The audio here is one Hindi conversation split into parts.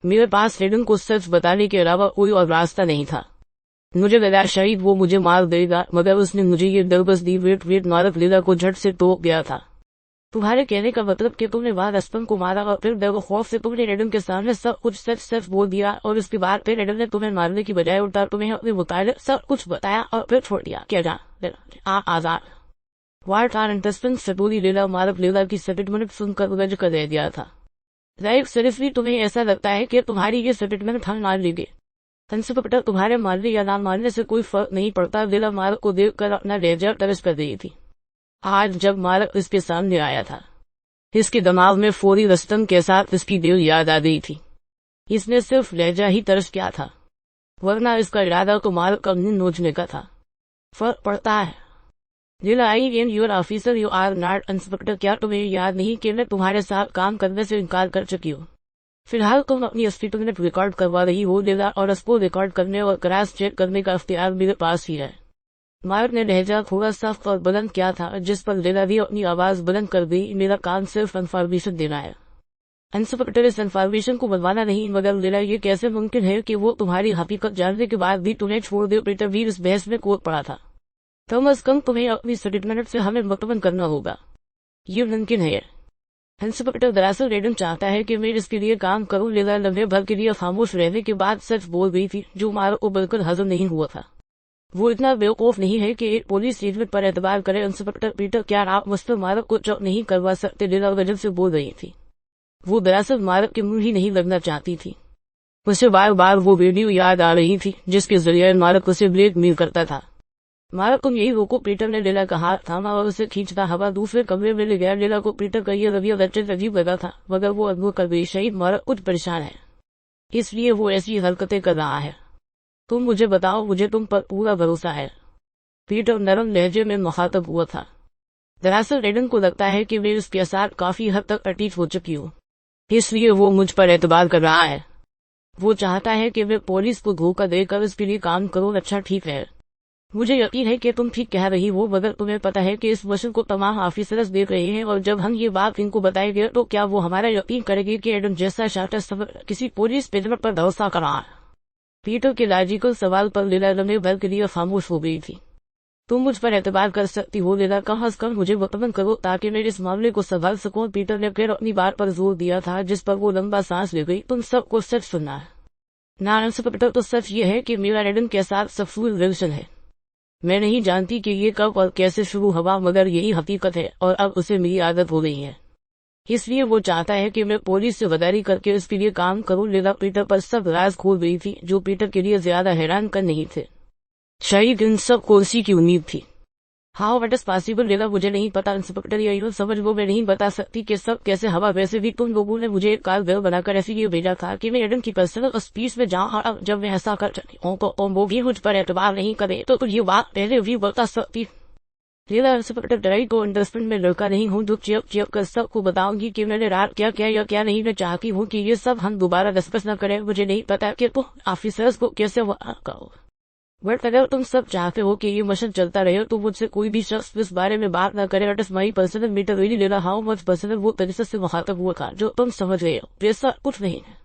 मेरे पास रेडन को सच बताने के अलावा कोई और रास्ता नहीं था। मुझे लगा शायद वो मुझे मार देगा, मगर उसने मुझे ये डर बस दी। वेट मारक लीला को झट से तोड़ गया था। तुम्हारे कहने का मतलब कि तुमने वहां रस्तम को मारा और फिर डर खौफ से तुमने रेडन के सामने सब कुछ सच बोल दिया, और उसके बाद फिर रेडन ने तुम्हें मारने की बजाय उल्टा तुम्हें अपने मुताबिक सब कुछ बताया और फिर छोड़ दिया। क्या जान आजाद वार्ड आर इंटरेस्टिंग सटोली लीला मारक लीला की स्टेटमेंट सुनकर उलझ कर रह गया था। लाइक सीरियसली तुम्हें ऐसा लगता है कि तुम्हारी ये स्टेटमेंट हम मान लेंगे? इंस्पेक्टर तुम्हारे मानने या ना मानने से कोई फर्क नहीं पड़ता। लीला मारक को देखकर अपना लहजा तरस कर रही थी। आज जब मारक इसके सामने आया था, इसके दिमाग में फौरी रस्तम के साथ इसकी दिल याद आ गई थी। इसने सिर्फ लहजा ही तरस किया था, वरना इसका इरादा तो मारक का मुंह नोचने का था। फर्क पड़ता है। Leela I am your officer you are not inspector. क्या तुम्हें याद नहीं कि मैं तुम्हारे साथ काम करने से इनकार कर चुकी हूँ? फिलहाल तुम अपनी स्टेटमेंट रिकॉर्ड करवा रही हो लीला, और उसको रिकॉर्ड करने और क्रॉस चेक करने का इख्तियार मेरे पास ही है। मारक ने लहजा थोड़ा सख्त और बुलंद किया था, जिस पर लीला भी अपनी आवाज बुलंद कर दी। मेरा काम सिर्फ इन्फॉर्मेशन देना है, इंस्पेक्टर इस इन्फॉर्मेशन को बनवाना नहीं। मगर लीला, ये कैसे मुमकिन है कि वो तुम्हारी हकीकत जानने के बाद भी तुम्हें छोड़ दे? पीटरवीर इस बहस में कूद पड़ा था। कम अज कम तुम्हें अपनी स्टेटमेंट से हमें मुतमन करना होगा। ये मुमकिन है इंस्पेक्टर। दरअसल रेडन चाहता है कि मैं इसके लिए काम करूं। लीला लम्हे भर के लिए खामोश रहने के बाद सच बोल गई थी, जो मारक को बिल्कुल हजम नहीं हुआ था। वो इतना बेवकूफ नहीं है कि एक पुलिस स्टेटमेंट पर एतबार करे। इंस्पेक्टर पीटर, क्या आप मुझ पर मारक को चौक नहीं करवा सकते? लीला वजन से बोल रही थी। वो दरअसल मारक के मुंह ही नहीं लगना चाहती थी। उसे बार बार वो वीडियो याद आ रही थी जिसके जरिए मारक उसे ब्लैकमेल करता था। मारक, तुम यही रोको। पीटर ने लीला का हाथ थामा और उसे खींचता हवा दूसरे कमरे में ले गया। लीला को पीटर का ये रवैया अत्यंत अजीब लगा था, मगर वो अनुभव कर गई। शहीद मारक कुछ परेशान है, इसलिए वो ऐसी हरकतें कर रहा है। तुम मुझे बताओ, मुझे तुम पर पूरा भरोसा है। पीटर नरम लहजे में मुखातब हुआ था। दरअसल रेडन को लगता है कि मैं इसके साथ काफी हद तक अटीट हो चुकी हूँ, इसलिए वो मुझ पर एतबार कर रहा है। वो चाहता है कि मैं पुलिस को धोखा देकर इसके लिए काम करूँ। अच्छा ठीक है, मुझे यकीन है कि तुम ठीक कह रही हो, मगर तुम्हें पता है कि इस मिशन को तमाम ऑफिसर्स देख रहे हैं, और जब हम ये बात इनको बताएंगे तो क्या वो हमारा यकीन करेंगे कि एडम जैसा शातिर सफर किसी पुलिस पेजर पर भरोसा कर रहा है? पीटर के लॉजिकल सवाल पर लीला लम्हे भर के लिए खामोश हो गई थी। तुम मुझ पर एतबार कर सकती हो लीला, कम अज कम मुझे मुतमन करो ताकि मैं इस मामले को संभाल सकूं। पीटर ने फिर अपनी बात पर जोर दिया था, जिस पर वो लंबा सांस ले गई। तुम सबको सच सुनना है ना इंस्पेक्टर। तो सच ये है कि मेरा रेडन के साथ सक्सेसफुल रिलेशन है। मैं नहीं जानती कि ये कब और कैसे शुरू हुआ, मगर यही हकीकत है, और अब उसे मेरी आदत हो गई है। इसलिए वो चाहता है कि मैं पुलिस से वदारी करके इसके लिए काम करूं। लीला पीटर पर सब राज खोल गई थी, जो पीटर के लिए ज्यादा हैरान कर नहीं थे। शायद इन सब को उसी की उम्मीद थी। How what is possible? Leela, मुझे नहीं पता इंस्पेक्टर, या समझ वो मैं नहीं बता सकती कि सब कैसे हवा। वैसे भी तुम लोगों ने मुझे एक कार बनाकर ऐसी ये भेजा था कि मैं एडन की पर्सनल स्पीच में जाऊं, और अब जब मैं ऐसा कर चुकी हूं तो वो भी मुझ पर एतबार नहीं करे, तो ये बात पहले भी बता सकती। लीला, इंस्पेक्टर डराई को अंडरस्टैंड में लड़का नहीं हूँ जो चेप कर सबको बताऊंगी कि मैंने रात क्या किया या क्या नहीं। मैं चाहती हूँ कि ये सब हम दोबारा डिस्कस न करें। मुझे नहीं पता कि तुम ऑफिसर्स को कैसे कहो, बट अगर तुम सब चाहते हो कि ये मिशन चलता रहे तो मुझसे कोई भी शख्स इस बारे में बात न करे। It is my personal matter. Really Leela, how much personal? वो तरीके से मुखातब हुआ था जो तुम समझ गए हो। वैसा कुछ नहीं है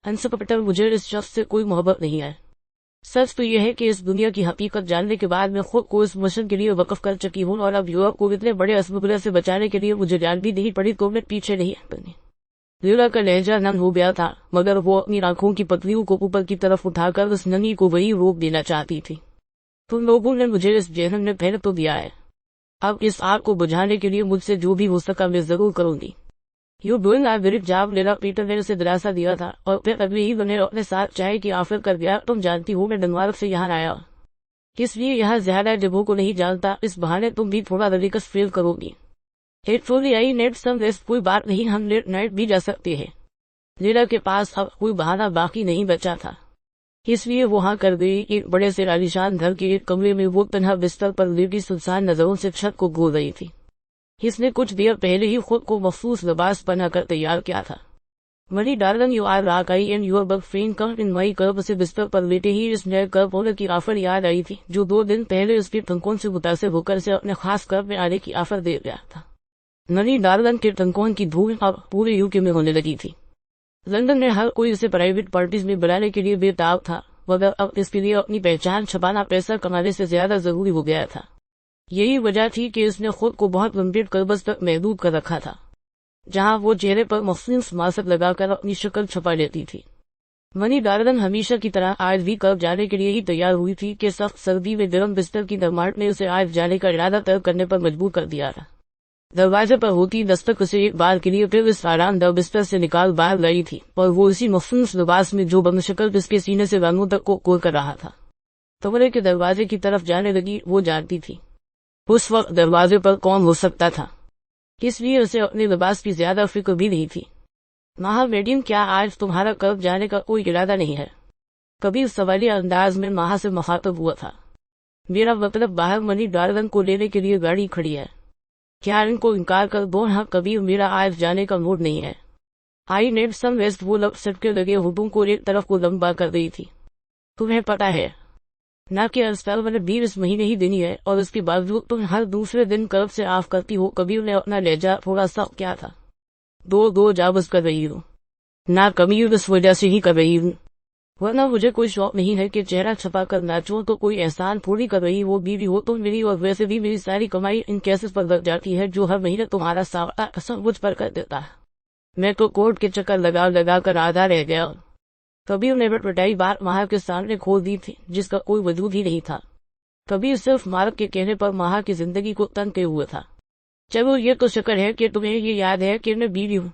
इंस्पेक्टर, मुझे इस शख्स से कोई मोहब्बत नहीं है। सच तो यह है कि इस दुनिया की हकीकत जानने के बाद मैं खुद को इस मिशन के लिए वक्फ कर चुकी हूँ, और अब यूरोप को इतने बड़े अस्मबुला से बचाने के लिए मुझे जान भी नहीं पड़ी तो मैं पीछे नहीं बनी। लीला का लहजा नम हो गया था, मगर वो अपनी आंखों की पतलियों को ऊपर की तरफ उठाकर उस नमी को वही रोक देना चाहती थी। तुम लोगों ने मुझे इस जहन्नम में पहले तो दिया है, अब इस आग को बुझाने के लिए मुझसे जो भी हो सका मैं जरूर करूंगी। You doing a very job Leela, Peter ने उसे दिलासा दिया था, और फिर अगले ही उन्हें अपने साथ चाय की ऑफर कर दिया। तुम जानती हो मैं डेनमार्क से यहाँ आया, इसलिए यहाँ ज्यादा जगहों को नहीं जानता। इस बहाने तुम भी थोड़ा रिलैक्स फील करोगी। Actually I need some rest. कोई बात नहीं, हम लेट नाइट भी जा सकते हैं। लीला के पास अब कोई बहाना बाकी नहीं बचा था, इसलिए वहां कर गई। एक बड़े से आलीशान घर के एक कमरे में वो तन्हा बिस्तर पर लेटी सुनसान नजरों से छत को घूर रही थी। इसने कुछ देर पहले ही खुद को मखसूस लिबास बनाकर तैयार किया था। Mary darling, you are rock I and your bug friend come in my curb. से बिस्तर पर लेटे ही इस नए कर्ब होने की ऑफर याद आई थी, जो 2 दिन पहले उसके टंकों से मुतासिर होकर से अपने खास कर्ब में आने की ऑफर दे गया था। मरी डार्लिंग के टंकों की धूल अब पूरे यूके में होने लगी थी। लंदन में हर कोई इसे प्राइवेट पार्टीज में बुलाने के लिए बेताब था, मगर अब इसके लिए अपनी पहचान छुपाना पैसा कमाने से ज्यादा जरूरी हो गया था। यही वजह थी कि इसने खुद को बहुत गंभीर कर्बज तक महदूद कर रखा था, जहां वो चेहरे पर मखसूस मास्क लगाकर अपनी शक्ल छुपा लेती थी। मनी डार्लन हमेशा की तरह आज भी कर्ब जाने के लिए ही तैयार हुई थी कि सख्त सर्दी में गर्म बिस्तर की गर्माहट ने उसे आज जाने का इरादा तय करने पर मजबूर कर दिया था। दरवाजे पर होती दस्तक उसे एक बार के लिए फिर इस आरामदायक बिस्तर से निकाल बाहर लाई थी, और वो उसी मखसूस लिबास में जो बमशक्ल इसके सीने से रानों तक को कोर कर रहा था। कमरे के दरवाजे की तरफ जाने लगी। वो जानती थी उस वक्त दरवाजे पर कौन हो सकता था, इसलिए उसे अपने लिबास की ज्यादा फिक्र भी नहीं थी। माहा मैडम, क्या आज तुम्हारा कर्ब जाने का कोई इरादा नहीं है? कभी उस सवालिया अंदाज में माहा से मुखातब हुआ था। मेरा मतलब बाहर मनी डार्लन को लेने के लिए गाड़ी खड़ी है, क्या इनको इनकार कर दो? हाँ, कभी मेरा आज जाने का मूड नहीं है। आई नेट सम वेस्ट वो लब सटके लगे होठों को एक तरफ को लंबा कर रही थी। तुम्हें पता है ना कि अस्पताल मैंने 20 महीने ही देनी है, और उसके बावजूद तुम हर दूसरे दिन कर्ब से आफ करती हो। कभी उन्हें अपना लहजा थोड़ा सा क्या था, दो जाबस कर रही हूँ ना, कभी उस वजह से ही कर रही हूँ, वरना मुझे कोई शौक नहीं है कि चेहरा छपा कर नाचो। तो कोई एहसान थोड़ी कर रही वो बीवी हो तुम मेरी, और वैसे भी मेरी सारी कमाई इन केसेस पर लग जाती है जो हर महीने तुम्हारा सावता सब मुझ पर कर देता है। मैं तो कोर्ट के चक्कर लगा कर आधा रह गया। कभी उन्हें बटबटाई बात माहा के सामने खोल दी थी, जिसका कोई वजूद ही नहीं था। कभी सिर्फ मार्क के कहने पर माहा की जिंदगी को तंग किए हुआ था। चलो, ये तो शुक्र है कि तुम्हें ये याद है कि मैं बीवी हूँ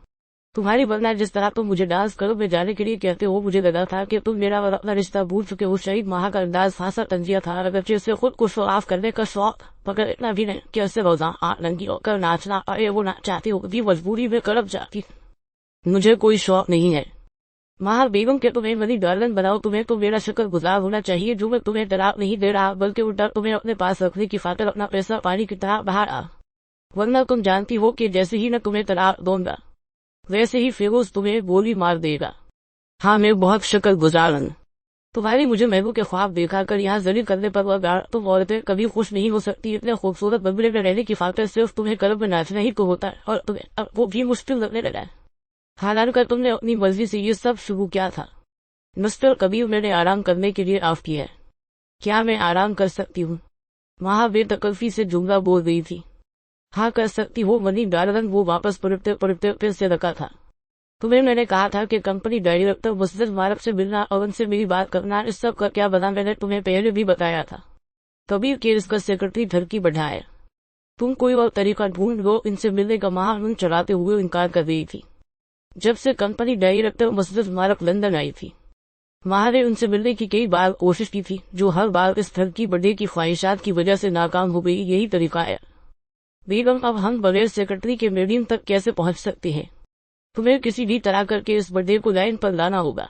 तुम्हारी, वरना जिस तरह तुम मुझे डांस क्लब में जाने के लिए कहते हो, मुझे लगा था कि तुम मेरा और अपना रिश्ता भूल चुके हो। शहीद माहा का अंदाज खासा तंजिया था, अगरचे उसे खुद को शो ऑफ करने का शौक मगर इतना भी नहीं कि उससे रोजाना नंगी होकर नाचना अरे वो ना चाहती हो, भी मजबूरी में करब जाती। मुझे कोई शौक नहीं है माहा बेगम के तुम्हें मनी डार्लन बनाओ। तुम्हें तो मेरा शुक्र गुजार होना चाहिए जो मैं तुम्हें तलाक नहीं दे रहा, बल्कि उल्टा तुम्हें अपने पास रखने की खातिर अपना पैसा पानी की तरह बाहर आ। वरना तुम जानती हो कि जैसे ही मैं तुम्हें तलाक दूंगा वैसे ही फिरोज तुम्हें गोली मार देगा। हाँ, मैं बहुत शुक्र गुजार हूं तुम्हारी। मुझे महबूब के ख्वाब देखा कर यहाँ जलील करने पर तुम औरतें कभी खुश नहीं हो सकती। इतने खूबसूरत बंगले में रहने की खातिर सिर्फ तुम्हें क्लब में नाचना ही तो होता है, और तुम्हें अब वो भी मुश्किल लगने लगा है। हालांकि तुमने अपनी मर्जी से ये सब शुरू किया था। मिस्टर कबीर, मैंने आराम करने के लिए आफ किया है, क्या मैं आराम कर सकती हूँ? माहा बेतकल्फी से जुमला बोल रही थी। हाँ, कर सकती हो मनी डार्लन, वो वापस पलटते पलटते फिर से रखा था। तुम्हें मैंने कहा था कि कंपनी डायरेक्टर मुस्तफा मार्क से मिलना और उनसे मेरी बात करना, इस सब का क्या बना? मैंने तुम्हें पहले भी बताया था। कबीर के इसका सेक्रेटरी धरकी बढ़ाया। तुम कोई और तरीका ढूंढ लो इनसे मिलने का। माहा उन चढ़ाते हुए इनकार कर रही थी। जब से company director Mustafa Mark London आई थी, माहा ने उनसे मिलने की कई बार कोशिश की थी, जो हर बार इस धरकी बढ़े की ख्वाहिशात की वजह से नाकाम हो गई। यही तरीका है बेगम, अब हम बगैर सेक्रेटरी के मीडियम तक कैसे पहुंच सकते हैं? तुम्हें किसी भी तरह करके इस बर्थडे को लाइन पर लाना होगा।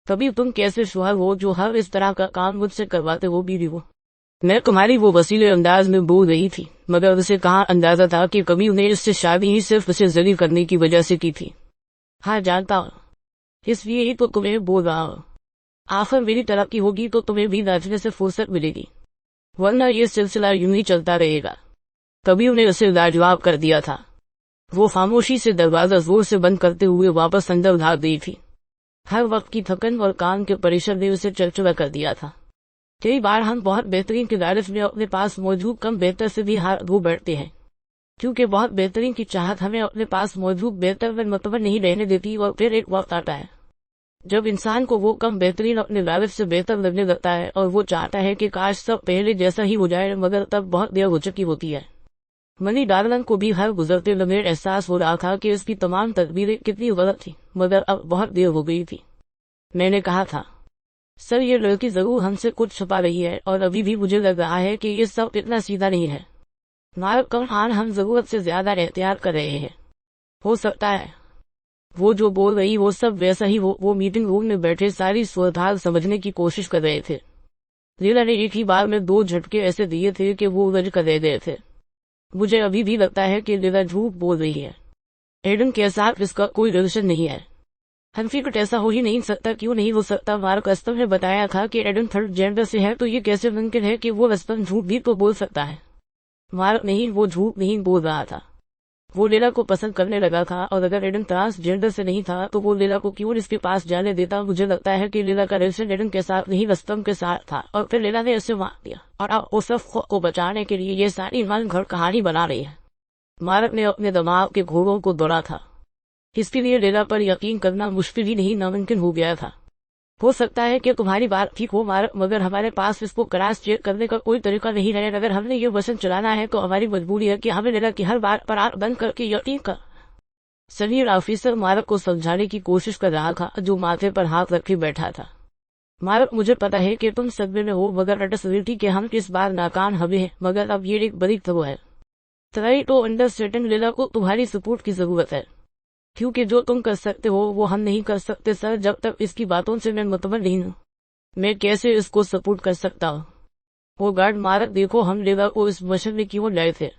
कभी तुम कैसे शुहर हो जो हर इस तरह का काम मुझसे करवाते हो? बीवी हो। मैं तुम्हारी वो वसीले अंदाज में बोल रही थी, मगर उसे कहाँ अंदाजा था कि कभी उन्हें इससे शादी ही सिर्फ उसे जलील करने की वजह से की थी। हाँ, जानता हूँ, इसलिए ही तो तुम्हें बोल रहा हूँ। आखिर मेरी तरक्की होगी तो तुम्हें भी नाचने से फुर्सत मिलेगी, वरना ये सिलसिला यूं ही चलता रहेगा। कभी उन्हें उसे लाजवाब कर दिया था। वो खामोशी से दरवाजा जोर से बंद करते हुए वापस अंदर भाग गई थी। हर वक्त की थकन और काम के प्रेशर ने उसे चिड़चिड़ा कर दिया था। कई बार हम बहुत बेहतरीन की तारीफ में अपने पास मौजूद कम बेहतर से भी हार धो बैठते हैं, क्योंकि बहुत बेहतरीन की चाहत हमें अपने पास मौजूद बेहतर में मुतबर नहीं रहने देती। और फिर एक वक्त आता है जब इंसान को वो कम बेहतरीन अपने लालिफ से बेहतर लगने लगता है, और वो चाहता है कि काश सब पहले जैसा ही हो जाए, मगर तब बहुत देर हो चुकी होती है। मनी डार्लन को भी हर गुजरते लम्हे एहसास हो रहा था कि उसकी तमाम तदबीरें कितनी गलत थी, मगर अब बहुत देर हो गई थी। मैंने कहा था, सर, ये लड़की जरूर हमसे कुछ छुपा रही है, और अभी भी मुझे लग रहा है कि ये सब इतना सीधा नहीं है। मार्क कौन, हम जरूरत से ज्यादा एहतियात कर रहे हैं। हो सकता है वो जो बोल रही वो सब वैसा ही हो। वो मीटिंग रूम में बैठे सारी सूरत समझने की कोशिश कर रहे थे। लीला ने एक ही बार में 2 झटके ऐसे दिए थे कि वो उलझ कर रह गए थे। मुझे अभी भी लगता है कि लीला झूठ बोल रही है। एडन के साथ इसका कोई रिलेशन नहीं है। हनफिकट ऐसा हो ही नहीं सकता। क्यों नहीं हो सकता? मार्क अस्तम ने बताया था कि एडन थर्ड जेंडर से है, तो ये कैसे मुमकिन है कि वो अस्तम झूठ भी तो बोल सकता है? मार्क नहीं, वो झूठ नहीं बोल रहा था। वो लीला को पसंद करने लगा था, और अगर एडन ट्रांसजेंडर से नहीं था तो वो लीला को क्यों इसके पास जाने देता। मुझे लगता है कि लीला का रिलेशन एडन के साथ नहीं रस्तम के साथ था, और फिर लीला ने उसे मार दिया, और अब उस को बचाने के लिए ये सारी मन घर कहानी बना रही है। मारक ने अपने दिमाग के घोड़ों को दौड़ा था, इसके लिए लीला पर यकीन करना मुश्किल ही नहीं नामुमकिन हो गया था। हो सकता है कि तुम्हारी बात ठीक हो मारक, मगर हमारे पास इसको क्रॉस चेक करने का कोई तरीका नहीं है। अगर हमने ये वचन चलाना है तो हमारी मजबूरी है कि हमें लीला की हर बात पर आंख बंद करके यकीन कर। सीनियर ऑफिसर मारक को समझाने की कोशिश कर रहा था, जो माथे पर हाथ रखे बैठा था। मारक, मुझे पता है कि तुम सदमे में हो, मगर अंडरस्टैंडिंग के हम इस बार नाकाम हमें है, मगर अब ये एक बड़ी खबर है। ट्राई टू अंडरस्टैंड, लीला को तुम्हारी सपोर्ट की जरूरत है, क्योंकि जो तुम कर सकते हो वो हम नहीं कर सकते सर। जब तक इसकी बातों से मैं मुतमन नहीं हूँ, मैं कैसे इसको सपोर्ट कर सकता हूँ। वो गार्ड मारक, देखो हम लीला को इस मिशन में क्यों लाए थे,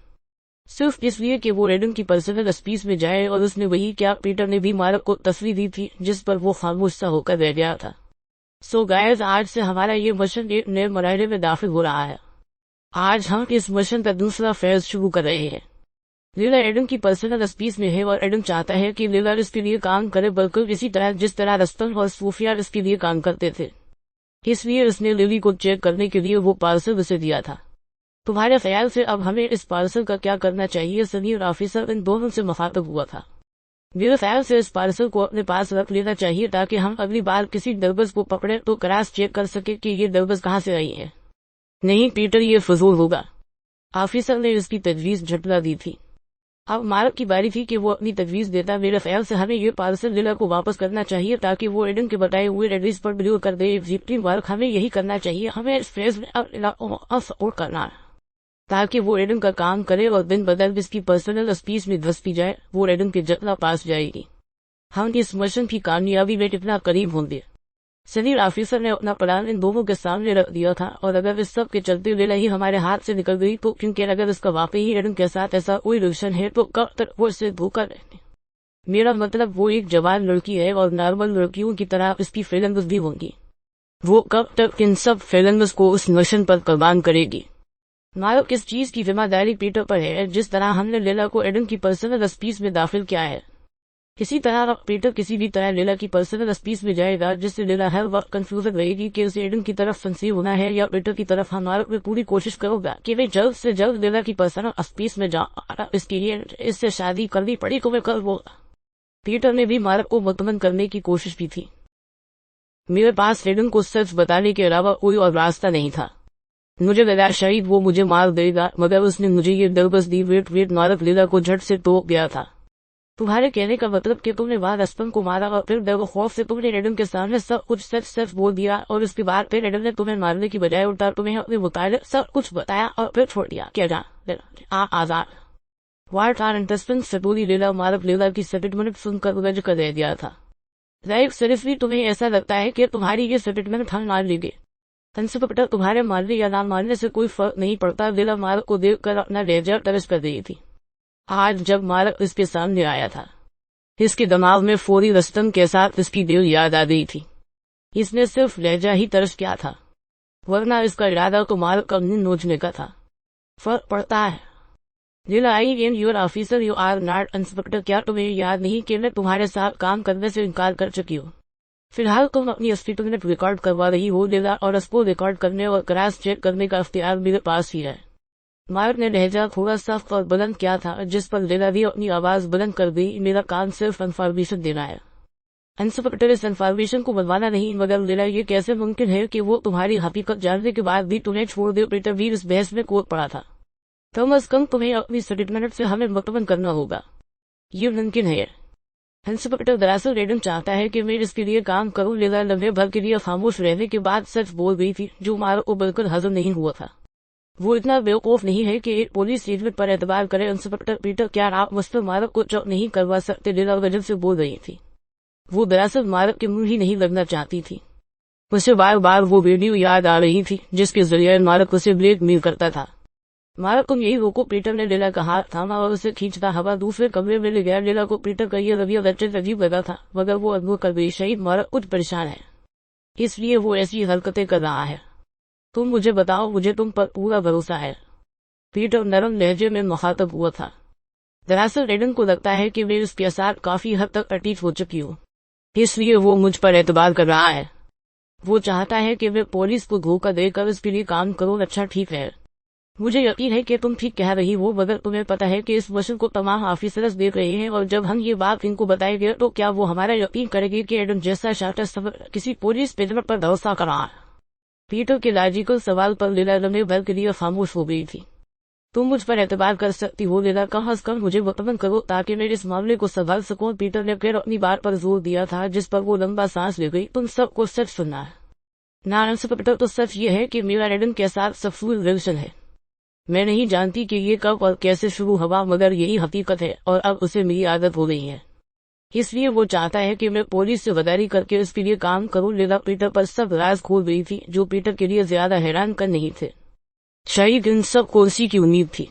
सिर्फ इसलिए कि वो एडन की पर्सनल स्पेस में जाए, और उसने वही क्या पीटर ने भी मारक को तस्वीर दी थी जिस पर वो खामोश सा होकर रह गया था। सो गाइस, आज से हमारा ये मिशन एक नए मरहले में दाखिल हो रहा है। आज हम इस मिशन का दूसरा फेज शुरू कर रहे हैं। लीला एडम की पर्सनल स्पेस में है, और एडम चाहता है कि लीला इसके लिए काम करे, बिल्कुल इसी तरह जिस तरह रस्तम और सोफिया इसके लिए काम करते थे। इसलिए उसने लिली को चेक करने के लिए वो पार्सल उसे दिया था। तुम्हारे ख्याल से अब हमें इस पार्सल का क्या करना चाहिए? सीनियर ऑफिसर इन दोनों से मुखातब हुआ था। मेरे ख्याल से इस पार्सल को अपने पास रख लेना चाहिए, ताकि हम अगली बार किसी डरबस को पकड़े तो क्रॉस चेक कर सके कि ये डरबस कहाँ से आई है। नहीं पीटर, ये फजूल होगा। ऑफिसर ने इसकी तजवीज झटला दी थी। अब मारक की बारी थी कि वो अपनी तजवीज देता। मेरे ख्याल से हमें ये पार्सल लीला को वापस करना चाहिए, ताकि वो एडन के बताए हुए एड्रेस पर डिलीवर कर दे। एग्जीक्यूटिव वर्क हमें यही करना चाहिए। हमें इस फेज में सपोर्ट करना, ताकि वो एडन का काम करे, और दिन बदल इसकी पर्सनल स्पेस में धस पी जाए। वो एडन के जितना पास जाएगी, हम इस मिशन की कामयाबी में कितना करीब होंगे। सीनियर ऑफिसर ने अपना प्लान इन दोनों के सामने रख दिया था, और अगर इस सब के चलते लीला ही हमारे हाथ से निकल गई तो, क्योंकि अगर इसका वाकई ही एडन के साथ ऐसा कोई रिलेशन है तो कब तक वो इससे धोखा रहने। मेरा मतलब वो एक जवान लड़की है, और नॉर्मल लड़कियों की तरह इसकी फीलिंग्स भी होंगी। वो कब तक इन सब फीलिंग्स को उस मिशन पर कुर्बान करेगी? नायक, इस चीज की जिम्मेदारी पीटर पर है। जिस तरह हमने लीला को एडन की पर्सनल स्पेस में दाखिल किया है, इसी तरह पीटर किसी भी तरह लीला की पर्सनल स्पेस में जाएगा, जिससे लीला हर वक्त कंफ्यूजन रहेगी कि उसे एडन की तरफ फंसी होना है या पीटर की तरफ। हमारे में पूरी कोशिश करूंगा कि वे जल्द से जल्द लीला की पर्सनल स्पेस में जाऊं। इसके लिए इससे शादी करनी पड़ी तो मैं कर वो। पीटर ने भी मारक को मुतमन करने की कोशिश की थी। मेरे पास एडन को सच बताने के अलावा कोई और रास्ता नहीं था। मुझे लगा शायद वो मुझे मार देगा, मगर उसने मुझे ये डरबस दी। वेट मारक लीला को झट से तोड़ गया था। तुम्हारे कहने का मतलब कि तुमने वहां रस्तम को मारा, और फिर डर खौफ से तुमने एडम के सामने सब कुछ सच बोल दिया, और उसके बाद फिर एडम ने तुम्हें मारने की बजाय उल्टा तुम्हें अपने मुताबिक सब कुछ बताया और फिर छोड़ दिया। क्या जान आजाद वार्ट आर इंटरेस्टिंग सटोरी। लीला मारक लीला की स्टेटमेंट सुनकर गज कर रह दिया था। राइट, सीरियसली तुम्हें ऐसा लगता है कि तुम्हारी ये स्टेटमेंट हम मान लेंगे? इंस्पेक्टर, तुम्हारे मानने या ना मानने से कोई फर्क नहीं पड़ता। लीला मारक को देखकर अपना लहजा तरस कर रही थी। आज जब मारक इसके सामने आया था, इसके दिमाग में फौरी रस्तम के साथ इसकी दिल याद आ गई थी। इसने सिर्फ लहजा ही तरस किया था, वरना इसका इरादा तो मारक का मुंह नोचने का था। फर्क पड़ता है। Leela, I am your officer, you are not inspector. क्या तुम्हें याद नहीं कि मैं तुम्हारे साथ काम करने से इनकार कर चुकी हूँ? फिलहाल तुम अपनी स्टेटमेंट रिकॉर्ड करवा रही हो लीला, और उसको रिकॉर्ड करने और क्रॉस चेक करने का इख्तियार मेरे पास ही है। मारक ने लहजा थोड़ा सख्त और बुलंद किया था, जिस पर लीला भी अपनी आवाज बुलंद कर दी। मेरा काम सिर्फ इन्फॉर्मेशन देना है, इंस्पेक्टर। इस इन्फॉर्मेशन को बनवाना नहीं। मगर लीला, ये कैसे मुमकिन है कि वो तुम्हारी हकीकत जानने के बाद भी तुम्हें छोड़ दे? पीटर भी इस बहस में कूद पड़ा था। कम अज कम तुम्हें अपनी स्टेटमेंट से हमें मुतमन करना होगा। ये मुमकिन है इंस्पेक्टर। दरअसल एडम चाहता है कि मैं इसके लिए काम करूं। लीला लम्हे भर के लिए खामोश रहने के बाद सच बोल गई थी, जो मारक को बिल्कुल हजम नहीं हुआ था। वो इतना बेवकूफ नहीं है कि एक पुलिस स्टेटमेंट पर एतबार करे। इंस्पेक्टर पीटर, क्या आप मुझ पर मारक को चौक नहीं करवा सकते? लीला वजन से बोल रही थी। वो दरअसल मारक के मुंह ही नहीं लगना चाहती थी। उसे बार बार वो वीडियो याद आ रही थी जिसके जरिए मारक उसे ब्लैकमेल करता था। मारक, तुम यही रोको। पीटर ने लीला का हाथ थामा और उसे खींचता हवा दूसरे कमरे में ले गया। लीला को पीटर का ये रवैया अजीब लगा था, मगर वो अनुभव कर गई। शहीद मारक कुछ परेशान है, इसलिए वो ऐसी हरकतें कर रहा है। तुम मुझे बताओ, मुझे तुम पर पूरा भरोसा है। पीटर नरम लहजे में मुखातब हुआ था। दरअसल एडन को लगता है कि मैं उसके साथ काफी हद तक अटैच हो चुकी हूँ, इसलिए वो मुझ पर एतबार कर रहा है। वो चाहता है कि मैं पुलिस को धोखा देकर उसके लिए काम करूँ। अच्छा ठीक है, मुझे यकीन है कि तुम ठीक कह रही हो, मगर तुम्हें पता है कि इस मिशन को तमाम ऑफिसर्स देख रहे हैं, और जब हम ये बात इनको बताएंगे तो क्या वो हमारा यकीन करेंगे कि एडम जैसा शातिर सफर किसी पुलिस पेजर पर भरोसा कर रहा है? पीटर के लॉजिकल सवाल पर लीला लम्बे भर के लिए खामोश हो गई थी। तुम मुझ पर एतबार कर सकती हो लीला, कम अज कम मुझे मुतमन करो ताकि मैं इस मामले को संभाल सकूं। पीटर ने फिर अपनी बात पर जोर दिया था, जिस पर वो लंबा सांस ले गई। तुम सबको सच सुनना है ना इंस्पेक्टर। तो सच ये है कि मेरा एडन के साथ सक्सेसफुल रिलेशन है। मैं नहीं जानती कि ये कब और कैसे शुरू हुआ, मगर यही हकीकत है और अब उसे मेरी आदत हो गई है। इसलिए वो चाहता है कि मैं पुलिस से वदारी करके उसके लिए काम करूं। लीला पीटर पर सब राज खोल गई थी, जो पीटर के लिए ज्यादा हैरान कर नहीं थे। शायद इन सब को उसी की उम्मीद थी।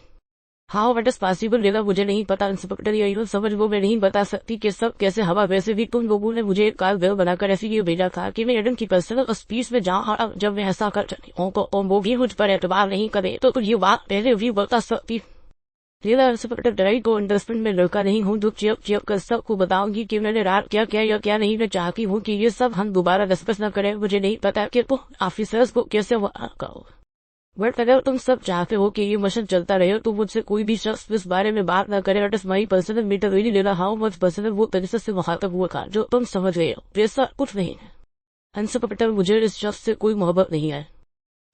How what is possible Leela, मुझे नहीं पता इंस्पेक्टर, यही समझ वो मैं नहीं बता सकती कि सब कैसे हवा। वैसे भी तुम लोगों ने मुझे एक कार बेल बनाकर ऐसी ये भेजा था कि मैं एडन की पर्सनल स्पीच में जाऊं, और जब मैं ऐसा कर चुकी हूं तो वो भी मुझ पर एतबार नहीं करे तो ये बात पहले भी बता सकती। लीला इंस्पेक्टर डराई को अंडरस्टैंड में लड़का नहीं हूँ जो चिप कर सबको बताऊंगी कि मैंने रात क्या किया या क्या नहीं। मैं चाहती हूँ कि ये सब हम दोबारा डिस्कस न करें। मुझे नहीं पता कि तुम ऑफिसर्स को कैसे कहो, बट अगर तुम सब चाहते हो कि ये मिशन चलता रहे तो मुझसे कोई भी शख्स इस बारे में बात न करे। It is my personal matter really Leela, how much personal. वो तरीके से मुखातब हुआ था जो तुम समझ गए हो, ऐसा कुछ नहीं है इंस्पेक्टर। मुझे इस शख्स से कोई मोहब्बत नहीं है।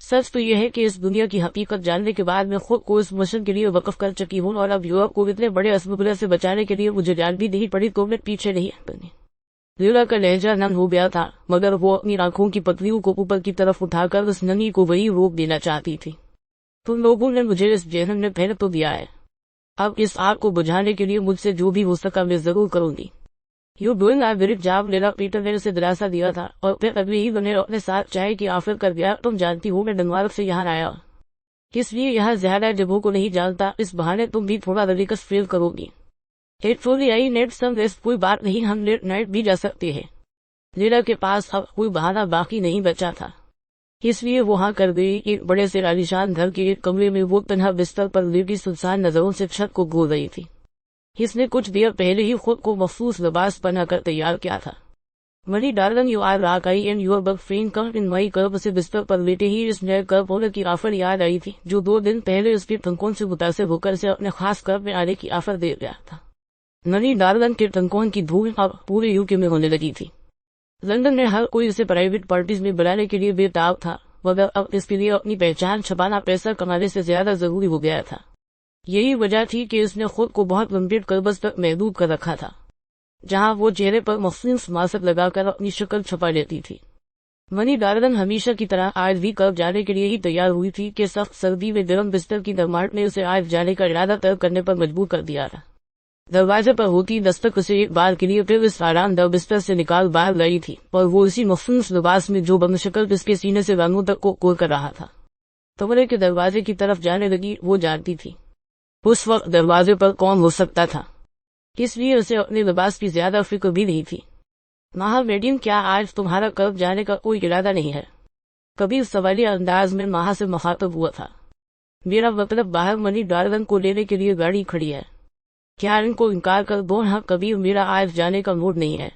सच तो यह है कि इस दुनिया की हकीकत जानने के बाद मैं खुद को इस मिशन के लिए वक्फ कर चुकी हूँ, और अब यूरोप को इतने बड़े असमुबला से बचाने के लिए मुझे जान भी नहीं पड़ी तो मैं पीछे नहीं बनी। लीला का लहजा नम हो गया था, मगर वो अपनी आंखों की पतलियों को ऊपर की तरफ उठाकर उस नमी को वही रोक देना चाहती थी। तुम लोगों ने मुझे इस जहन में पहले तो दिया है, अब इस आग को बुझाने के लिए मुझसे जो भी हो सका मैं जरूर करूंगी। You doing a very job Leela, Peter ने उसे दिलासा दिया था, और फिर अगले ही उन्हें अपने साथ चाय की ऑफर कर दिया। तुम जानती हो मैं डेनमार्क से यहाँ आया, इसलिए यहाँ ज्यादा जगहों को नहीं जानता। इस बहाने तुम भी थोड़ा रिलैक्स फील करोगी। हेटफुली आई नेट सम रेस्ट, कोई बात नहीं, हम लेट नाइट भी जा सकते हैं। लीला के पास अब कोई बहाना बाकी नहीं बचा था, इसलिए वो हाँ कर गई। एक बड़े से आलीशान घर के एक कमरे में वो तन्हा बिस्तर पर लेटी सुनसान नजरों से छत को घूर रही थी। इसने कुछ देर पहले ही खुद को मखसूस लिबास बनाकर तैयार किया था। Money darling, you are rocky and your bug friend come in my curb. से बिस्तर पर लेटे ही इस नए कर्ब होने की ऑफर याद आई थी, जो 2 दिन पहले उसके तंकों से मुतासिर होकर से अपने खास कर्ब में आने की ऑफर दे गया था। मनी डार्लिंग के तंकों की धूल अब पूरे यूके में होने लगी थी। लंदन में हर कोई उसे प्राइवेट पार्टीज में बुलाने के लिए बेताब था, मगर अब इसके लिए अपनी पहचान छुपाना पैसा कमाने से ज्यादा जरूरी हो गया था। यही वजह थी कि उसने खुद को बहुत गंभीर कर्बस तक महदूद कर रखा था, जहां वो चेहरे पर मखसूस मास्क लगाकर अपनी शक्ल छुपा लेती थी। मनी डार्लिंग हमेशा की तरह आज भी कर्ब जाने के लिए ही तैयार हुई थी कि सख्त सर्दी में गर्म बिस्तर की गर्माहट ने उसे आज जाने का इरादा तय करने पर मजबूर कर दिया था। दरवाजे पर होती दस्तक उसे एक बार के लिए फिर इस आरामदायक बिस्तर से निकाल बाहर लाई थी, और वो उसी मखसूस लिबास में जो बमशक्ल उसके सीने से रानों तक को कोर कर रहा था। कमरे के दरवाजे की तरफ जाने लगी। वो जानती थी उस वक्त दरवाजे पर कौन हो सकता था, इसलिए उसे अपने लिबास की ज्यादा फिक्र भी नहीं थी। माहा मेडियम, क्या आज तुम्हारा कर्ब जाने का कोई इरादा नहीं है? कभी उस सवालिया अंदाज में माहा से मुखातब हुआ था। मेरा मतलब बाहर मनी डार्लिंग को लेने के लिए गाड़ी खड़ी है, क्या इनको इनकार कर दो? हाँ, कभी मेरा आज जाने का मूड नहीं है।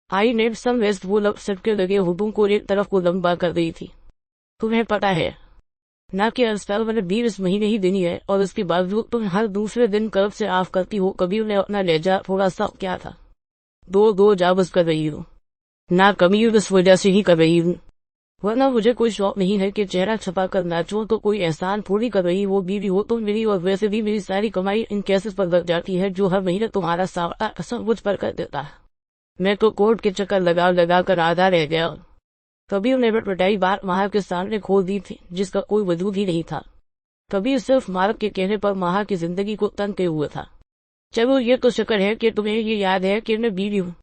आई नेड सम रेस्ट, वो लब सटके लगे होठों को एक तरफ को लंबा कर रही थी। तुम्हें पता है ना कि अस्पताल मैंने 20 महीने ही देनी है, और उसके बावजूद तुम हर दूसरे दिन कर्ब से ऑफ करती हो। कभी उन्हें अपना लहजा थोड़ा सा क्या था, दो जाबस कर रही हूँ ना, कभी इस वजह से ही कर रही हूँ, वरना मुझे कोई शौक नहीं है कि चेहरा छपा कर नाचो। तो कोई एहसान थोड़ी कर रही वो बीवी हो तुम मेरी, और वैसे भी मेरी सारी कमाई इन केसेस पर लग जाती है जो हर महीने तुम्हारा सारा कसम मुझ पर कर देता है। मैं तो कोर्ट के चक्कर लगा कर आधा रह गया। कभी उन्हें बटबटाई बात माहा के सामने खोल दी थी, जिसका कोई वजूद ही नहीं था। कभी सिर्फ मार्क के कहने पर माहा की जिंदगी को तंग किए हुआ था। चलो ये तो शुक्र है कि तुम्हें ये याद है कि मैं बीवी हूँ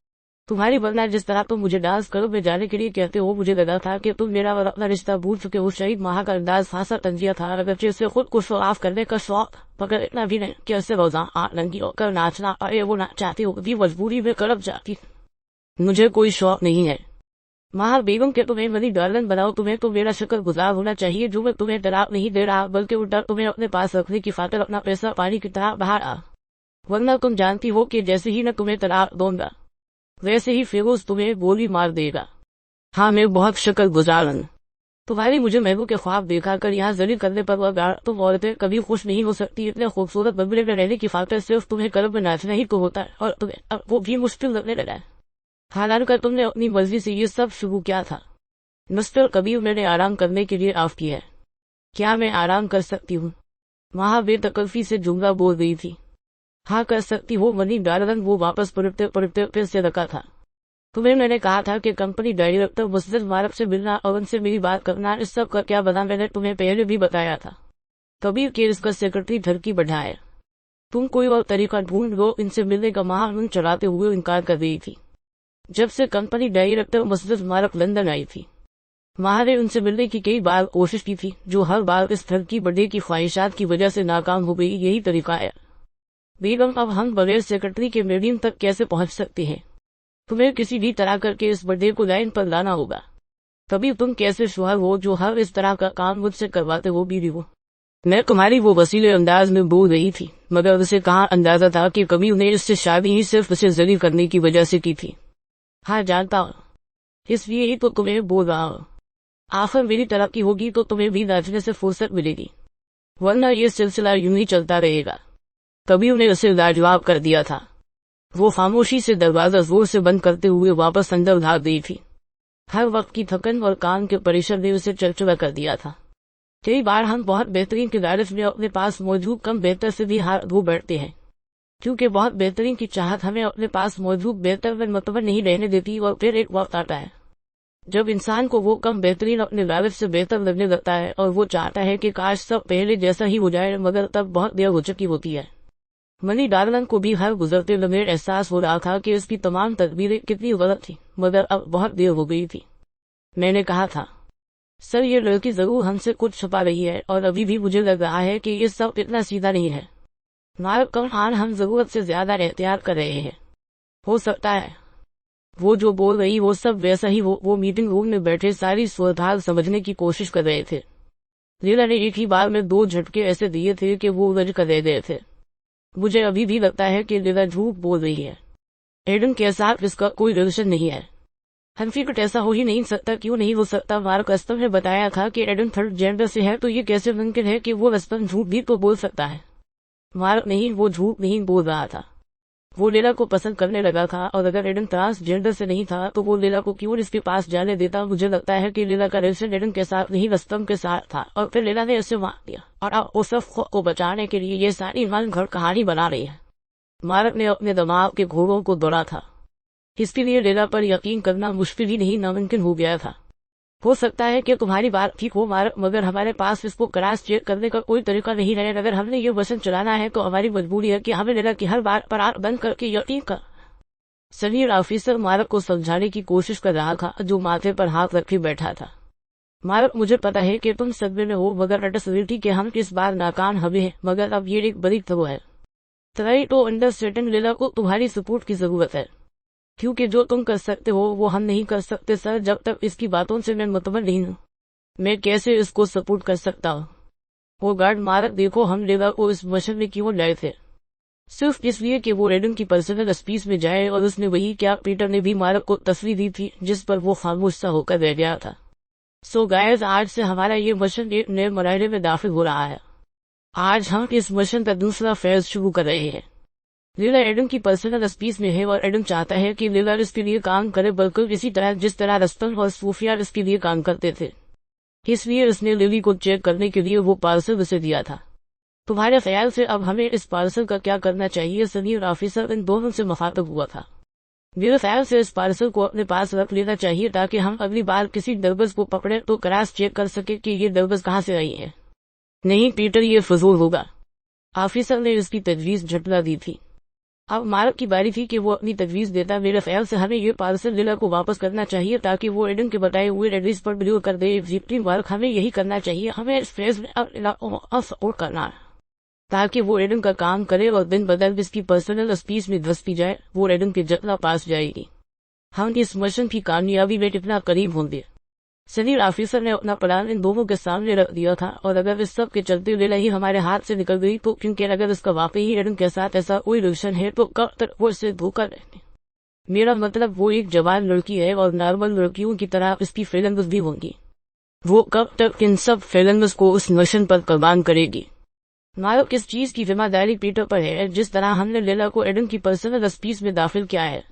तुम्हारी, वरना जिस तरह तुम मुझे डांस करो में जाने के लिए कहते हो, मुझे लगा था कि तुम मेरा और अपना रिश्ता भूल चुके हो। शहीद माहा का अंदाज खासा तंजिया था, अगरचे उसे खुद को शो ऑफ करने का शौक, मगर इतना भी नहीं कि उसे रोजा नंगी होकर नाचना, अरे वो ना चाहती हो भी मजबूरी में करब जाती। मुझे कोई शौक नहीं है माहा बेगम के तुम्हें मनी डार्लिंग बनाओ। तुम्हें तो मेरा शुक्र गुजार होना चाहिए जो मैं तुम्हें तलाक नहीं दे रहा, बल्कि उल्टा तुम्हें अपने पास रखने की खातिर अपना पैसा पानी की तरह बाहर आ वरना तुम जानती हो कि जैसे ही मैं तुम्हें तलाक दूंगा वैसे ही फिरोज तुम्हें गोली मार देगा। हाँ, मैं बहुत शक्ल गुजारन तुम्हारी मुझे महबूब के ख्वाब देखा कर यहाँ जलील करने पर वह तुम औरतें कभी खुश नहीं हो सकती। इतने खूबसूरत बबले में रहने की खातिर सिर्फ तुम्हें कर्ब में नाचना ही तो होता है और तुम्हें अब वो भी मुश्किल लगने लगा है। हालांकि तुमने अपनी मर्जी से ये सब शुरू किया था। मिस्टर कबीर, मैंने आराम करने के लिए आफ किया है। क्या मैं आराम कर सकती हूँ? वहां बेतकल्फी से जुमला बोल रही थी। हाँ, कर सकती हो मनी डार्लिंग, वो वापस पलटते पलटते फिर से रखा था। तुम्हें मैंने कहा था कि कंपनी डायरेक्टर मुस्लिम मारक से मिलना और उनसे मेरी बात करना, इस सब का क्या बना, मैंने तुम्हें पहले भी बताया था। कबीर के इसका सेक्रेटरी धरकी बढ़ाए। तुम कोई और तरीका ढूंढ लो, इनसे मिलने का महान चलाते हुए इनकार कर रही थी। जब से कंपनी डायरेक्टर मुस्लिम मारक लंदन आई थी, माह ने उनसे मिलने की कई बार कोशिश की थी, जो हर बार इस धरकी बढ़े की ख्वाहिशात की वजह से नाकाम हो गई। यही तरीका है बेगम, अब हम बगैर सेक्रेटरी के मीडियम तक कैसे पहुंच सकते हैं? तुम्हें किसी भी तरह करके इस बर्थडे को लाइन पर लाना होगा। तभी तुम कैसे शोहर हो जो हर इस तरह का काम मुझसे करवाते हो बीवी हो। मैं तुम्हारी वो वसीले अंदाज में बोल रही थी, मगर उसे कहाँ अंदाजा था कि कबीर ने इससे शादी ही सिर्फ उसे जलील करने की वजह से की थी। हाँ जानता हूँ, इसलिए ही तो तुम्हें बोल रहा हूँ। आखिर मेरी तरक्की होगी तो तुम्हें भी नाचने से फुर्सत मिलेगी, वरना ये सिलसिला यूं ही चलता रहेगा। कबीर ने उसे लाजवाब कर दिया था। वो खामोशी से दरवाजा जोर से बंद करते हुए वापस अंदर भाग गई थी। हर वक्त की थकन और काम के प्रेशर ने उसे चिड़चिड़ा कर दिया था। कई बार हम बहुत बेहतरीन की लालच में अपने पास मौजूद कम बेहतर से भी हार धो बैठते हैं, क्योंकि बहुत बेहतरीन की चाहत हमें अपने पास मौजूद बेहतर में मुतमन नहीं रहने देती। और फिर एक वक्त आता है जब इंसान को वो कम बेहतरीन अपने लालच से बेहतर लगने लगता है और वो चाहता है कि काश सब पहले जैसा ही हो जाए, मगर तब बहुत देर हो चुकी होती है। मनी डार्लिंग को भी हर गुजरते लम्हे एहसास हो रहा था कि उसकी तमाम तदबीरें कितनी गलत थी, मगर अब बहुत देर हो गई थी। मैंने कहा था, सर ये लड़की जरूर हमसे कुछ छुपा रही है और अभी भी मुझे लग रहा है कि ये सब इतना सीधा नहीं है। नायब कौन, हम जरूरत से ज्यादा एहतियात कर रहे हैं। हो सकता है वो जो बोल रही वो सब वैसा ही वो मीटिंग रूम में बैठे सारी सूरत समझने की कोशिश कर रहे थे। लीला ने एक ही बार में 2 झटके ऐसे दिए थे कि वो उलझ कर रह गए थे। मुझे अभी भी लगता है कि लीला झूठ बोल रही है। एडन के साथ इसका कोई रिलेशन नहीं है। हकीकत ऐसा हो ही नहीं सकता। क्यों नहीं हो सकता? मार्क अस्तम ने बताया था कि एडन थर्ड जेंडर से है, तो ये कैसे मुमकिन है कि वो अस्तम झूठ भी तो बोल सकता है? मार्क नहीं, वो झूठ नहीं बोल रहा था। वो लीला को पसंद करने लगा था, और अगर एडन ट्रांसजेंडर से नहीं था तो वो लीला को क्यों इसके पास जाने देता? मुझे लगता है कि लीला का रिलेशन एडन के साथ नहीं अस्तम के साथ था, और फिर लीला ने उसे मार दिया और अब उस को बचाने के लिए ये सारी मन घर कहानी बना रही है। मार्क ने अपने दिमाग के घोड़ों को दौड़ा था। इसके लिए लीला पर यकीन करना मुश्किल ही नहीं नामुमकिन हो गया था। हो सकता है कि तुम्हारी बात ठीक हो मार्क, मगर हमारे पास इसको क्रॉस चेक करने का कोई तरीका नहीं है। अगर हमने ये वचन चलाना है तो हमारी मजबूरी है कि हमें लीला की हर बात पर आंख बंद करके यकीन कर। सीनियर ऑफिसर मार्क को समझाने की कोशिश कर रहा था, जो माथे पर हाथ रखे बैठा था। मार्क, मुझे पता है कि तुम सदमे में हो, मगर अंडरस्टैंडिंग कि हम इस बार नाकाम हमें हैं, मगर अब ये एक बड़ी खबर है। ट्राई टू अंडरस्टैंड, लीला को तुम्हारी सपोर्ट की जरूरत है, क्योंकि जो तुम कर सकते हो वो हम नहीं कर सकते सर। जब तक इसकी बातों से मैं मुतमन नहीं हूँ, मैं कैसे इसको सपोर्ट कर सकता हूँ? वो गार्ड मार्क, देखो हम लीला को इस मिशन में क्यों लाए थे? सिर्फ इसलिए कि वो एडन की पर्सनल स्पेस में जाए, और उसने वही क्या पीटर ने भी मार्क को तस्वीर दी थी जिस पर वो खामोश सा होकर रह गया था। सो गाइस, आज से हमारा ये मिशन एक नए मरहले में दाखिल हो रहा है। आज हम इस मिशन का दूसरा फेज शुरू कर रहे हैं। लीला एडम की पर्सनल स्पेस में है और एडम चाहता है कि लीला इसके लिए काम करे, बिल्कुल इसी तरह जिस तरह रस्तन और सूफिया इसके लिए काम करते थे। इसलिए उसने लिली को चेक करने के लिए वो पार्सल उसे दिया था। तुम्हारे ख्याल से अब हमें इस पार्सल का क्या करना चाहिए? सीनियर ऑफिसर इन दोनों से मुखातब हुआ था। मेरे ख्याल से इस पार्सल को अपने पास रख लेना चाहिए, ताकि हम अगली बार किसी डरबस को पकड़े तो क्रॉस चेक कर सके कि ये डरबस कहाँ से आई है। नहीं पीटर, ये फजूल होगा। ऑफिसर ने इसकी तजवीज झटला दी थी। अब मार्क की बारी थी कि वो अपनी तजवीज देता। मेरे ख्याल से हमें ये पार्सल लीला को वापस करना चाहिए, ताकि वो एडन के बताए हुए एड्रेस पर डिलीवर कर दे। मार्क, हमें यही करना चाहिए। हमें इस फेज में सपोर्ट करना है, ताकि वो एडन का काम करे और दिन बदल इसकी पर्सनल स्पेस में धंसती जाए। वो एडन के जतला पास जाएगी। हम इस मिशन की कामयाबी में कितना करीब होंगे। सीनियर ऑफिसर ने अपना प्लान इन दोनों के सामने रख दिया था, और अगर इस सब के चलते लीला ही हमारे हाथ से निकल गई तो, क्योंकि अगर इसका वाकई ही एडन के साथ ऐसा कोई रिलेशन है तो कब तक वो इसे धोखा देंगे। मेरा मतलब वो एक जवान लड़की है और नॉर्मल लड़कियों की तरह इसकी फीलिंग्स भी होंगी। वो कब तक इन सब फीलिंग्स को उस मिशन पर कुर्बान करेगी। नायक किस चीज की जिम्मेदारी पीटर पर है। जिस तरह हमने लीला को एडन की पर्सनल स्पेस में दाखिल किया है,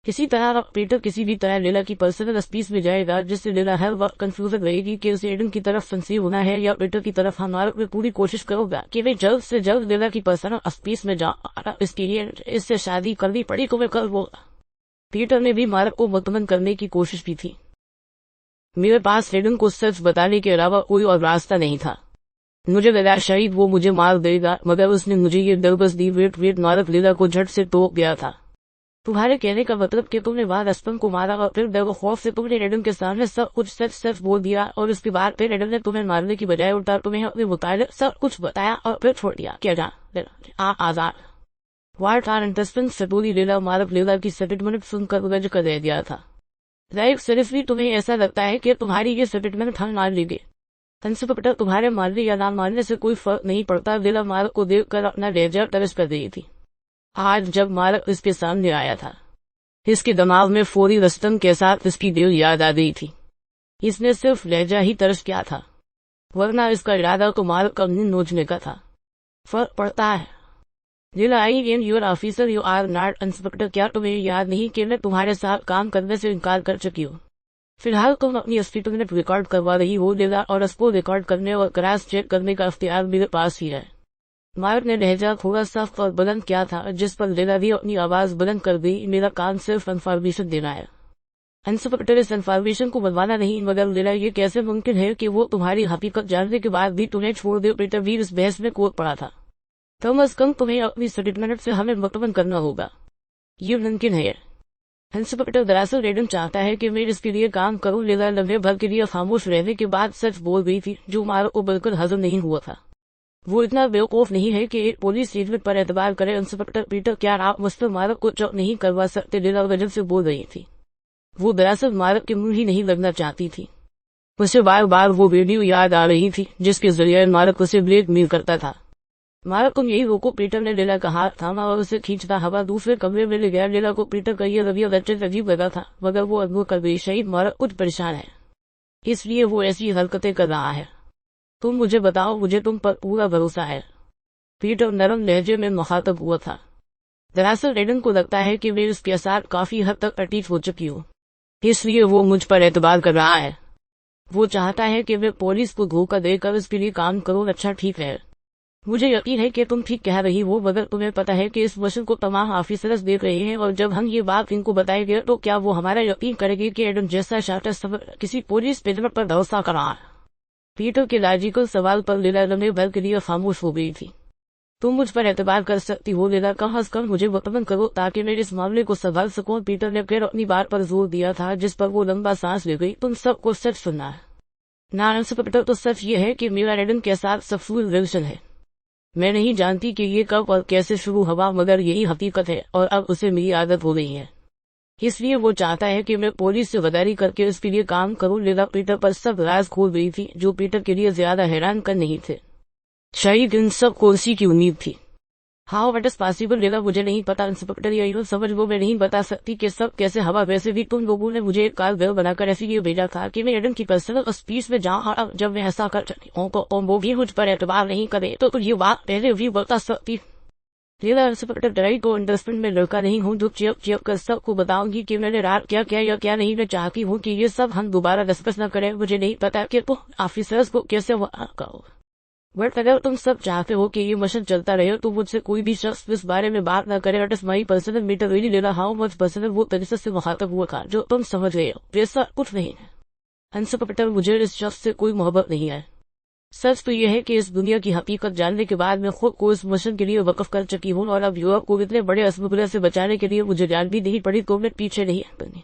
इसी तरह पीटर किसी भी तरह लीला की पर्सनल स्पेस में जाएगा, जिससे लीला हर वक्त कंफ्यूजन रहेगी कि उसे एडन की तरफ कंसीव होना है या पीटर की तरफ। हम नायक में पूरी कोशिश करूंगा कि वे जल्द से जल्द लीला की पर्सनल स्पेस में जा। इसके लिए इससे शादी करनी पड़ी तो मैं कर वो। पीटर ने भी मार्क को मुतमन करने की कोशिश की थी। मेरे पास एडन को सच बताने के अलावा कोई और रास्ता नहीं था। मुझे लगा शायद वो मुझे मार देगा, मगर उसने मुझे ये दरबस दी। वेट नायक लीला को झट से तोड़ गया था। तुम्हारे कहने का मतलब कि तुमने बाद अस्पन को मारा और फिर डर खौफ से तुमने एडन के सामने सब कुछ सच बोल दिया, और उसके बाद फिर एडन ने तुम्हें मारने की बजाय उल्टा तुम्हें अपने मुताबिक सब कुछ बताया और फिर छोड़ दिया। क्या जा आजाद वार्ड आर इंटरेस्टिंग से पूरी लीला मारक लीला की सेटलमेंट सुनकर गज कर दे दिया था। लाइक सिर्फ भी तुम्हें ऐसा लगता है कि तुम्हारी ये सेटलमेंट हम मान लेंगे। इंस्पेक्टर तुम्हारे मारने या ना मारने से कोई फर्क नहीं पड़ता। लीला मारक को देखकर अपना लेजर तरस कर रही थी। आज जब मारक इसके सामने आया था, इसके दिमाग में फौरी रस्तम के साथ इसकी दिल याद आ गई थी। इसने सिर्फ लहजा ही तरस किया था, वरना इसका इरादा तो मारक का मुंह नोचने का था। फर्क पड़ता है। Leela I am your officer, you are not inspector. क्या तुम्हें याद नहीं कि मैं तुम्हारे साथ काम करने से इनकार कर चुकी हूँ? फिलहाल तुम अपनी स्टेटमेंट रिकॉर्ड करवा रही हो लीला, और उसको रिकॉर्ड करने और क्रॉस चेक करने का इख्तियार मेरे पास ही है। मार्क ने लहजा थोड़ा सख्त और बुलंद किया था, जिस पर लीला भी अपनी आवाज बुलंद कर दी। मेरा काम सिर्फ इन्फॉर्मेशन देना है, इंस्पेक्टर इस इन्फॉर्मेशन को बनवाना नहीं। मगर लीला, ये कैसे मुमकिन है कि वो तुम्हारी हकीकत जानने के बाद भी तुम्हें छोड़ दे? पीटर भी इस बहस में कूद पड़ा था। कम अज कम तुम्हें अपनी स्टेटमेंट से हमें मुतमन करना होगा। ये मुमकिन है। इंस्पेक्टर दरअसल एडन चाहता है कि मैं इसके लिए काम करूं। लीला लम्हे भर के लिए खामोश रहने के बाद सच बोल गई थी, जो मार्क को बिल्कुल हजम नहीं हुआ था। वो इतना बेवकूफ नहीं है कि एक पुलिस स्टेटमेंट पर एतबार करे। इंस्पेक्टर पीटर, क्या आप मुझ पर मार्क को चौक नहीं करवा सकते? लीला वजन से बोल रही थी। वो दरअसल मार्क के मुंह ही नहीं लगना चाहती थी। उसे बार बार वो वीडियो याद आ रही थी जिसके जरिए मार्क उसे ब्लैकमेल करता था। मार्क, तुम यही रोको। पीटर ने लीला का हाथ थामा और उसे खींचता हवा दूसरे कमरे में ले गया। लीला को पीटर का यह रवैया अत्यंत अजीब लगा था, मगर वो अनुभव कर गई। शहीद मार्क कुछ परेशान है, इसलिए वो ऐसी हरकतें कर रहा है। तुम मुझे बताओ, मुझे तुम पर पूरा भरोसा है। पीटर नरम लहजे में मुखातब हुआ था। दरअसल एडन को लगता है कि मैं इसके साथ काफी हद तक अटैच हो चुकी हूँ, इसलिए वो मुझ पर एतबार कर रहा है। वो चाहता है कि मैं पुलिस को धोखा देकर इसके लिए काम करूँ। अच्छा, ठीक है, मुझे यकीन है कि तुम ठीक कह रही हो, मगर तुम्हें पता है कि इस मिशन को तमाम ऑफिसर्स देख रहे हैं, और जब हम ये बात इनको बताएंगे तो क्या वो हमारा यकीन करेंगे कि एडन जैसा शाटर सब किसी पुलिस पेजर पर भरोसा कर रहा है? पीटर के लॉजिकल सवाल पर लीला लम्हे भर के लिए खामोश हो गई थी। तुम मुझ पर एतबार कर सकती हो लीला, कम अज कम मुझे मुतमन करो ताकि मैं इस मामले को संभाल सकूं। पीटर ने फिर अपनी बात पर जोर दिया था, जिस पर वो लंबा सांस ले गई। तुम सबको सच सुनना है ना इंस्पेक्टर। तो सच ये है कि मेरा एडन के साथ सक्सेसफुल रिलेशन है। मैं नहीं जानती कि ये कब और कैसे शुरू हुआ, मगर यही हकीकत है, और अब उसे मेरी आदत हो गई है। इसलिए वो चाहता है कि मैं पुलिस से गद्दारी करके उसके लिए काम करूं। लीला पीटर पर सब राज खोल गई थी, जो पीटर के लिए ज्यादा हैरान कर नहीं थे। शायद इन सब को उसी की उम्मीद थी। How it is possible? Leela, मुझे नहीं पता इंस्पेक्टर, यही समझ वो मैं नहीं बता सकती कि सब कैसे हवा। वैसे भी तुम लोगों ने मुझे एक कार बेल बनाकर ऐसे ये भेजा था कि मैं एडन की पर्सनल स्पेस में जाऊं, और जब मैं ऐसा कर तो वो भी मुझ पर एतबार नहीं करे तो ये बात पहले भी बता सकती। लीला, इंस्पेक्टर डराई को अंडरस्टैंड में लड़का नहीं हूँ जो चेप कर सबको बताऊंगी कि मैंने रात क्या किया या क्या नहीं। मैं चाहती हूँ कि ये सब हम दोबारा डिस्कस न करें। मुझे नहीं पता कि तुम ऑफिसर्स को कैसे कहो, बट अगर तुम सब चाहते हो कि ये मिशन चलता रहे तो मुझसे कोई भी शख्स इस बारे में बात न करे। It is my personal matter really Leela, how much personal? वो तरीके से मुखातब हुआ था जो तुम समझ गए हो। ऐसा कुछ नहीं है इंस्पेक्टर, मुझे इस शख्स से कोई मोहब्बत नहीं है। सच तो यह है कि इस दुनिया की हकीकत जानने के बाद मैं खुद को इस मिशन के लिए वक्फ कर चुकी हूँ, और अब यूरोप को इतने बड़े अस्मबुला से बचाने के लिए मुझे जान भी नहीं पड़ी तो मैं पीछे नहीं बनी।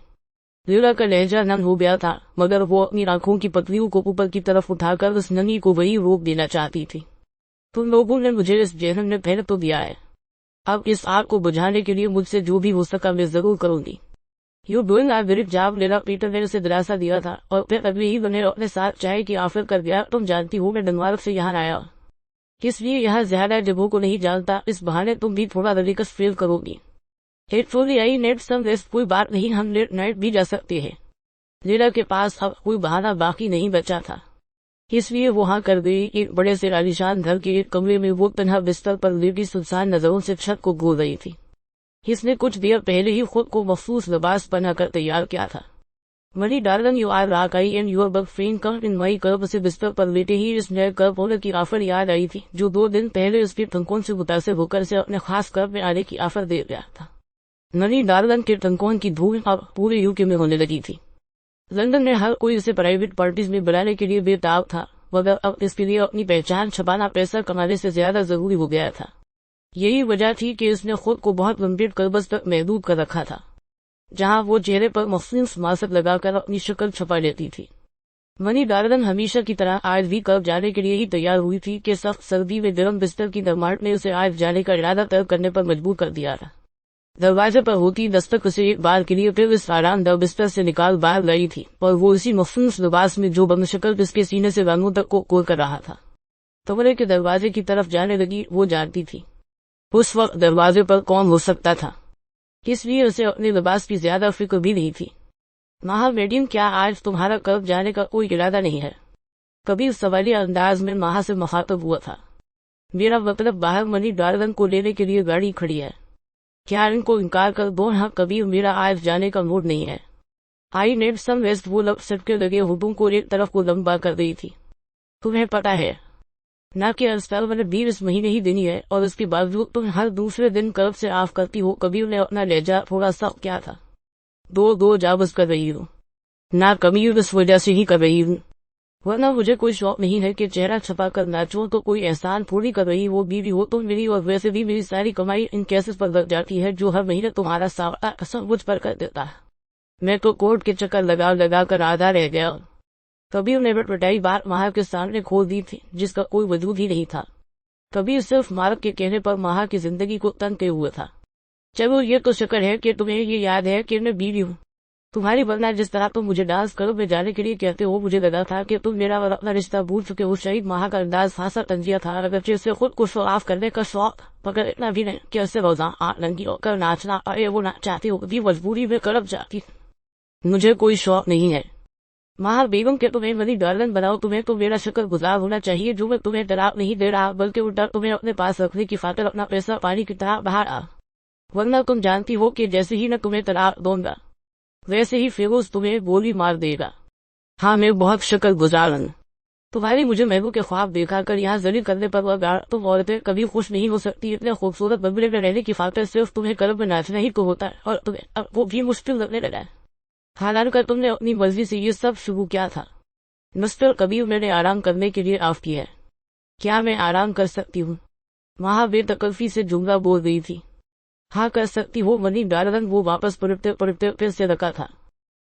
लीला का लहजा नम हो गया था, मगर वो अपनी आंखों की पतलियों को ऊपर की तरफ उठाकर उस नमी को वही रोक देना चाहती थी। तुम लोगों ने मुझे इस जहन्नम में पहले तो दिया है, अब इस आग को बुझाने के लिए मुझसे जो भी हो सका मैं जरूर करूंगी। You doing a very job Lena, Peter ने उसे दिलासा दिया था और फिर अगले ही उन्हें अपने साथ चाय की ऑफर कर दिया। तुम जानती हो मैं डेनमार्क से यहाँ आया, इसलिए यहाँ ज्यादा जगहों को नहीं जानता, इस बहाने तुम भी थोड़ा रिलैक्स फील करोगी। हेटफुली आई नेट सम रेस्ट, कोई बात नहीं, हम लेट नाइट भी जा सकते हैं। लीला के पास अब कोई बहाना बाकी नहीं बचा था, इसलिए वो हाँ कर गई। एक बड़े से आलीशान घर के एक कमरे में वो तन्हा बिस्तर पर लेटी सुनसान नजरों से छत को घूर रही थी। इसने कुछ देर पहले ही खुद को मखसूस लिबास पहनाकर तैयार किया था। Mary darling, you are rocky and your bug friend come in my curb. उसे बिस्तर पर लेटे ही इस नए कर्ब होने की ऑफर याद आई थी, जो 2 दिन पहले उसके टंकोन से मुतासिर होकर से अपने खास कर्ब में आने की ऑफर दे गया था। मरी डार्लिंग के टंकोन की धूल अब पूरे यूके में होने लगी थी। लंदन में हर कोई उसे प्राइवेट पार्टीज में बुलाने के लिए बेताब था, मगर अब इसके लिए अपनी पहचान छुपाना पैसा कमाने से ज्यादा जरूरी हो गया था। यही वजह थी कि उसने खुद को बहुत लंबे कर्बस तक महदूद कर रखा था, जहां वो चेहरे पर मखसूस मास्क लगाकर अपनी शक्ल छुपा लेती थी। मनी डार्लिंग हमेशा की तरह आज भी कर्ब जाने के लिए ही तैयार हुई थी कि सख्त सर्दी में गर्म बिस्तर की गर्माहट ने उसे आज जाने का इरादा तय करने पर मजबूर कर दिया था। दरवाजे पर होती दस्तक उसे एक बार के लिए फिर इस आरामदायक बिस्तर से निकाल बाहर लाई थी, और वो उसी मखसूस लिबास में जो बमशक्ल इसके सीने से रानों तक को कोर कर रहा था। कमरे के दरवाजे की तरफ जाने लगी। वो जानती थी उस वक्त दरवाजे पर कौन हो सकता था, इसलिए उसे अपने लिबास की ज्यादा फिक्र भी नहीं थी। माहा मेडियम, क्या आज तुम्हारा कर्ब जाने का कोई इरादा नहीं है? कभी उस सवालिया अंदाज में माहा से मुखातब हुआ था। मेरा मतलब बाहर मनी डार्लिंग को लेने के लिए गाड़ी खड़ी है, क्या इनको इनकार कर दो? हाँ, कभी मेरा आज जाने का मूड नहीं है। आई नेड सम रेस्ट। वो लब सटके लगे होठों को एक तरफ को लंबा कर रही थी। तुम्हें पता है ना कि अस्पताल वाले 20 महीने ही देनी है, और उसके बावजूद तुम हर दूसरे दिन कर्ब से ऑफ करती हो। कभी उन्हें अपना लहजा थोड़ा सा क्या था, दो जाबस कर रही हूँ ना, कभी इस वजह से ही कर रही हूँ, वरना मुझे कोई शौक नहीं है कि चेहरा छपा कर नाचो। तो कोई एहसान थोड़ी कर रही वो बीवी हो तुम मेरी, और वैसे भी मेरी सारी कमाई इन केसेस पर लग जाती है जो हर महीने तुम्हारा सारा कसम मुझ पर कर देता है। मैं तो कोर्ट के चक्कर लगा कर आधा रह गया। कभी उन्हें बटबटाई बात माहा के सामने खोल दी थी, जिसका कोई वजूद ही नहीं था। कभी सिर्फ मार्क के कहने पर माहा की जिंदगी को तंग किए हुए था। चलो ये तो शुक्र है कि तुम्हें ये याद है कि मैं बीवी हूँ तुम्हारी, वरना जिस तरह तुम मुझे डांस करो में जाने के लिए कहते हो, मुझे लगा था कि तुम मेरा और अपना रिश्ता भूल चुके हो। शहीद माहा का अंदाज खासा तंजिया था, अगर उसे खुद को शो ऑफ करने का शौक, मगर इतना भी नहीं कि उससे रोजा नंगी होकर नाचना, अरे वो ना चाहती हो भी मजबूरी में करब जाती। मुझे कोई शौक नहीं है माहा बेगम के तुम्हें मनी डार्लिंग बनाओ। तुम्हें तो मेरा शुक्र गुजार होना चाहिए जो मैं तुम्हें तलाक नहीं दे रहा, बल्कि उल्टा तुम्हें अपने पास रखने की खातिर अपना पैसा पानी की तरह बाहर आ, वरना तुम जानती हो कि जैसे ही न तुम्हें तलाक दूंगा वैसे ही फिरोज तुम्हें गोली मार देगा। हाँ, मैं बहुत शुक्र गुजार हूं। तुम्हारी मुझे महबूब के ख्वाब देखा कर यहाँ जलील करने पर वह तुम औरतें कभी खुश नहीं हो सकती। इतने खूबसूरत बबले में रहने की खातिर सिर्फ तुम्हें क्लब में नाचना ही तो होता है, और तुम्हें अब वो भी मुश्किल लगने लगा है। हालांकि तुमने अपनी मर्जी से ये सब शुरू किया था। मिस्टर कबीर, मैंने आराम करने के लिए ऑफ किया है, क्या मैं आराम कर सकती हूँ? माहा बेतकल्फी से जुमला बोल रही थी। हाँ कर सकती हो मनी डार्लिंग, वो वापस पलटते फिर से रखा था।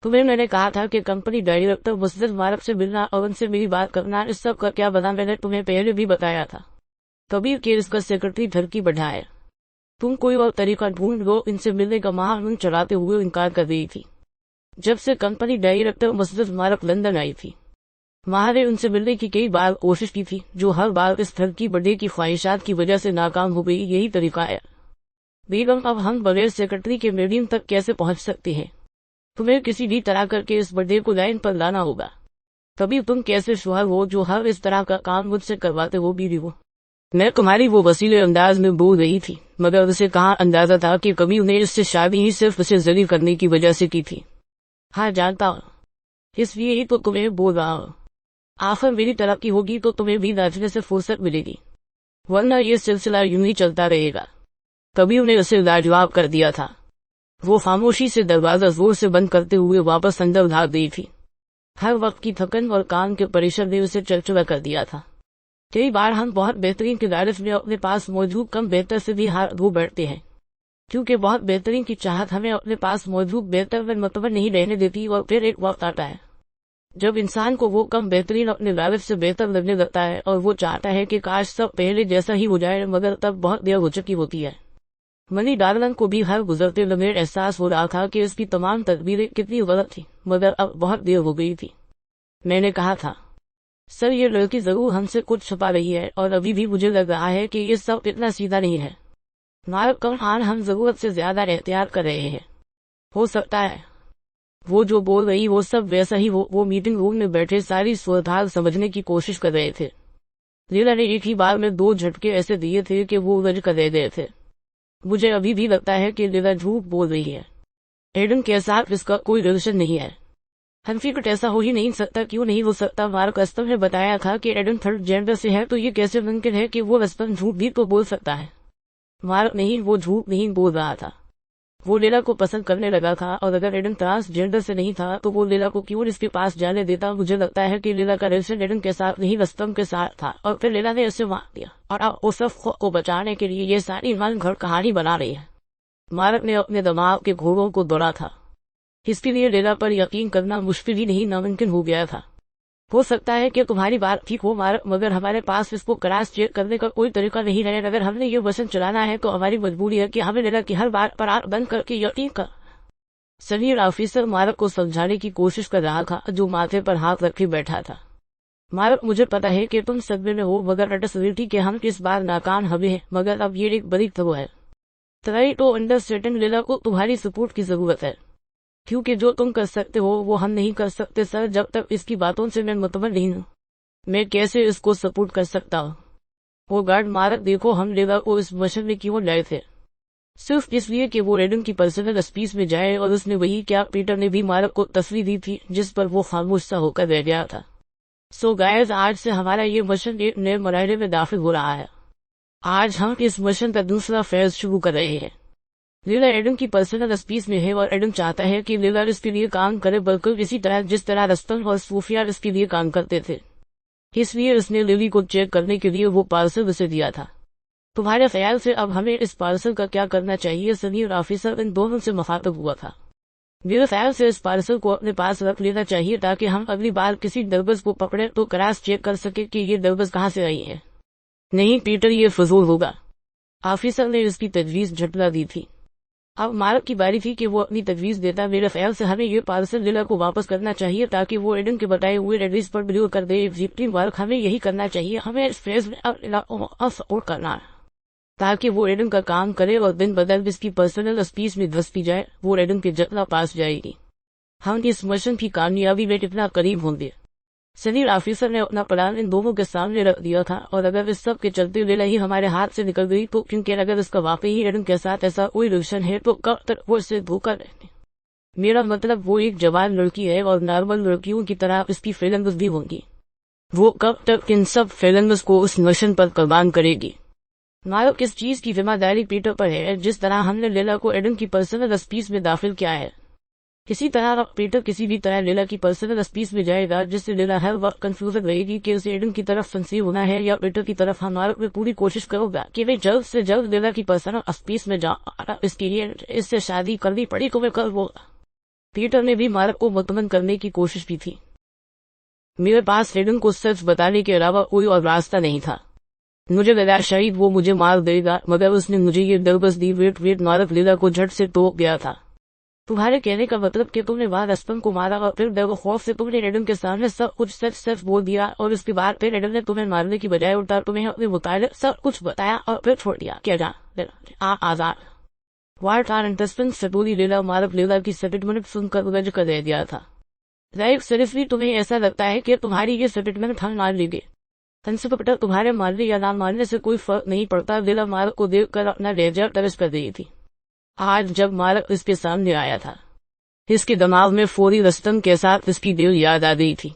तुम्हें मैंने कहा था कि कंपनी डायरेक्टर मुस्लिम मार्क से मिलना और उनसे मेरी बात करना, इस सब का क्या बना? मैंने तुम्हें पहले भी बताया था। कबीर के इसका सेक्रेटरी धरकी बढ़ाए, तुम कोई और तरीका ढूंढ लो इनसे मिलने का। माहा चलाते हुए इनकार कर रही थी। जब से कंपनी डायरेक्टर मुस्लिम मार्क लंदन आई थी, माहा ने उनसे मिलने की कई बार कोशिश की थी, जो हर बार इस धरकी बढ़े की ख्वाहिशात की वजह से नाकाम हो गई। यही तरीका है बेगम, अब हम बगैर सेक्रेटरी के मीडियम तक कैसे पहुंच सकते हैं? तुम्हें किसी भी तरह करके इस बर्थडे को लाइन पर लाना होगा। तभी तुम कैसे शोहर हो जो हर इस तरह का काम मुझसे करवाते हो बीवी हो। मैं तुम्हारी वो वसीले अंदाज में बोल रही थी, मगर उसे कहाँ अंदाजा था कि कभी उन्हें इससे शादी ही सिर्फ उसे जलील करने की वजह से की थी। हाँ जानता हूँ, इसलिए ही तो तुम्हें बोल रहा हूँ। आखिर मेरी तरक्की होगी तो तुम्हें भी नाचने से फुर्सत मिलेगी, वरना ये सिलसिला यूं ही चलता रहेगा। कभी उन्हें उसे लाजवाब कर दिया था। वो खामोशी से दरवाजा जोर से बंद करते हुए वापस अंदर भाग गई थी। हर वक्त की थकन और काम के प्रेशर ने उसे चिड़चिड़ा कर दिया था। कई बार हम बहुत बेहतरीन किरदार में अपने पास मौजूद कम बेहतर से भी हार धो बैठते हैं, क्योंकि बहुत बेहतरीन की चाहत हमें अपने पास मौजूद बेहतर में मतबर नहीं रहने देती। और फिर एक वक्त आता है जब इंसान को वो कम बेहतरीन अपने लालिफ से बेहतर लगने लगता है, और वो चाहता है कि काश सब पहले जैसा ही हो जाए, मगर तब बहुत देर हो चुकी होती है। मनी डार्लन को भी हर गुजरते लम्हे एहसास हो रहा था कि उसकी तमाम तदबीरें कितनी गलत थी, मगर अब बहुत देर हो गई थी। मैंने कहा था, सर ये लड़की जरूर हमसे कुछ छुपा रही है और अभी भी मुझे लग रहा है कि ये सब इतना सीधा नहीं है। नायक खान हम जरूरत से ज्यादा एहतियात कर रहे हैं। हो सकता है वो जो बोल रही वो सब वैसा ही वो मीटिंग रूम में बैठे सारी सूरत समझने की कोशिश कर रहे थे। लीला ने एक ही बार में 2 झटके ऐसे दिए थे कि वो उलझ कर रह गए थे। मुझे अभी भी लगता है कि लीला झूठ बोल रही है। एडन के साथ इसका कोई रिलेशन नहीं है। हनफिकट ऐसा हो ही नहीं सकता। क्यों नहीं हो सकता? मार्क अस्तम ने बताया था कि एडन थर्ड जेंडर से है, तो ये कैसे मुमकिन है कि वो अस्तम झूठ भी तो बोल सकता है? मार्क नहीं, वो झूठ नहीं बोल रहा था। वो लीला को पसंद करने लगा था, और अगर एडन ट्रांसजेंडर से नहीं था तो वो लीला को क्यों इसके पास जाने देता? मुझे लगता है कि लीला का रिलेशन एडन के साथ नहीं अस्तम के साथ था, और फिर लीला ने उसे मार दिया, और अब उसफ को बचाने के लिए ये सारी मन घर कहानी बना रही है। मार्क ने अपने दिमाग के घोड़ों को दौड़ा था। इसके लिए लीला पर यकीन करना मुश्किल ही नहीं, नामुमकिन हो गया था। हो सकता है कि तुम्हारी बात ठीक हो मार्क, मगर हमारे पास इसको क्रॉस चेक करने का कोई तरीका नहीं है। अगर हमने ये वचन चलाना है तो हमारी मजबूरी है कि हमें लीला की हर बात पर आंख बंद करके यकीन कर। सीनियर ऑफिसर मार्क को समझाने की कोशिश कर रहा था, जो माथे पर हाथ रखे बैठा था। मार्क, मुझे पता है कि तुम सदमे में हो, मगर अंडरस्टैंडिंग कि हम इस बार नाकाम हुए हैं, मगर अब ये एक बड़ी खबर है। ट्राई टू अंडरस्टैंड, लीला को तुम्हारी सपोर्ट की जरूरत है, क्योंकि जो तुम कर सकते हो वो हम नहीं कर सकते सर। जब तक इसकी बातों से मैं मुतमन नहीं हूँ, मैं कैसे इसको सपोर्ट कर सकता हूँ? वो गार्ड मार्क, देखो हम लीला को इस मिशन में क्यों लाए थे? सिर्फ इसलिए कि वो एडन की पर्सनल स्पेस में जाए, और उसने वही क्या पीटर ने भी मार्क को तस्वीर दी थी, जिस पर वो खामोश सा होकर रह गया था। सो गाइस, आज से हमारा ये मिशन एक नए मरहले में दाखिल हो रहा है। आज हम इस मिशन का दूसरा फेज शुरू कर रहे हैं। लीला एडम की पर्सनल स्पेस में है, और एडम चाहता है कि लीला इसके लिए काम करे, बिल्कुल इसी तरह जिस तरह रस्तन और सूफिया इसके लिए काम करते थे। इसलिए उसने लिली को चेक करने के लिए वो पार्सल उसे दिया था। तुम्हारे ख्याल से अब हमें इस पार्सल का क्या करना चाहिए? सीनियर ऑफिसर इन दोनों से मुखातब हुआ था। मेरे ख्याल से इस पार्सल को अपने पास रख लेना चाहिए, ताकि हम अगली बार किसी दरबस को पकड़े तो क्रॉस चेक कर सके कि ये दरबस कहाँ से आई है। नहीं पीटर, ये फजूल होगा। ऑफिसर ने इसकी तजवीज झटला दी थी। अब मार्क की बारी थी कि वो अपनी तजवीज देता। मेरे ख्याल से हमें ये पार्सल लीला को वापस करना चाहिए, ताकि वो एडन के बताए हुए एड्रेस पर डिलीवर कर दे। एग्जीक्यूटिव वर्क हमें यही करना चाहिए। हमें इस फेज में सपोर्ट करना है, ताकि वो एडन का काम करे, और दिन बदल इसकी पर्सनल स्पेस में धंसती जाए। वो एडन के जतना पास जाएगी। हम इस मिशन की कामयाबी में कितना करीब होंगे। सीनियर ऑफिसर ने अपना प्लान इन दोनों के सामने रख दिया था, और अगर इस सब के चलते लीला ही हमारे हाथ से निकल गई तो, क्योंकि अगर इसका वाकई ही एडन के साथ ऐसा कोई रिलेशन है तो कब तक वो इससे धोखा रहने। मेरा मतलब वो एक जवान लड़की है, और नॉर्मल लड़कियों की तरह इसकी फीलिंग्स भी होंगी। वो कब तक इन सब फीलिंग्स को उस मिशन पर कुर्बान करेगी? नायक, किस चीज की जिम्मेदारी पीटर पर है? जिस तरह हमने लीला को एडन की पर्सनल स्पेस में दाखिल किया है, किसी तरह पीटर किसी भी तरह लीला की पर्सनल स्पेस में जाएगा, जिससे लीला हर वक्त कंफ्यूजन रहेगी कि उसे एडन की तरफ फंसी होना है या पीटर की तरफ। हमारे में पूरी कोशिश करोगा कि वे जल्द से जल्द लीला की पर्सनल स्पेस में जाए। इसके लिए इससे शादी करनी पड़ी तो वे कर वो। पीटर ने भी मार्क को मुतमन करने की कोशिश की थी। मेरे पास एडन को सच बताने के अलावा कोई और रास्ता नहीं था। मुझे लगा शायद वो मुझे मार देगा, मगर उसने मुझे ये दरबस दी। वेट मार्क लीला को झट से टोक गया था। तुम्हारे कहने का मतलब कि तुमने बाद रस्तम को मारा, और फिर डर खौफ से तुमने एडम के सामने सब कुछ सच बोल दिया, और उसके बाद फिर एडम ने तुम्हें मारने की बजाय उल्टा तुम्हें अपने मुताबिक सब कुछ बताया और फिर छोड़ दिया। क्या जा आजाद वार्ड आर इंटरेस्टिंग सटोली लीला मार्क लीला की स्टेटमेंट सुनकर उलझ कर रह गया था। लाइक सीरियसली तुम्हें ऐसा लगता है कि तुम्हारी ये स्टेटमेंट हम मान लेंगे? इंस्पेक्टर, तुम्हारे मारने या ना मारने से कोई फर्क नहीं पड़ता। लीला मार्क को देखकर अपना लेजर तरस कर रही थी। आज जब मार्क इसके सामने आया था, इसके दिमाग में फौरी रस्तम के साथ इसकी दिल याद आ गई थी।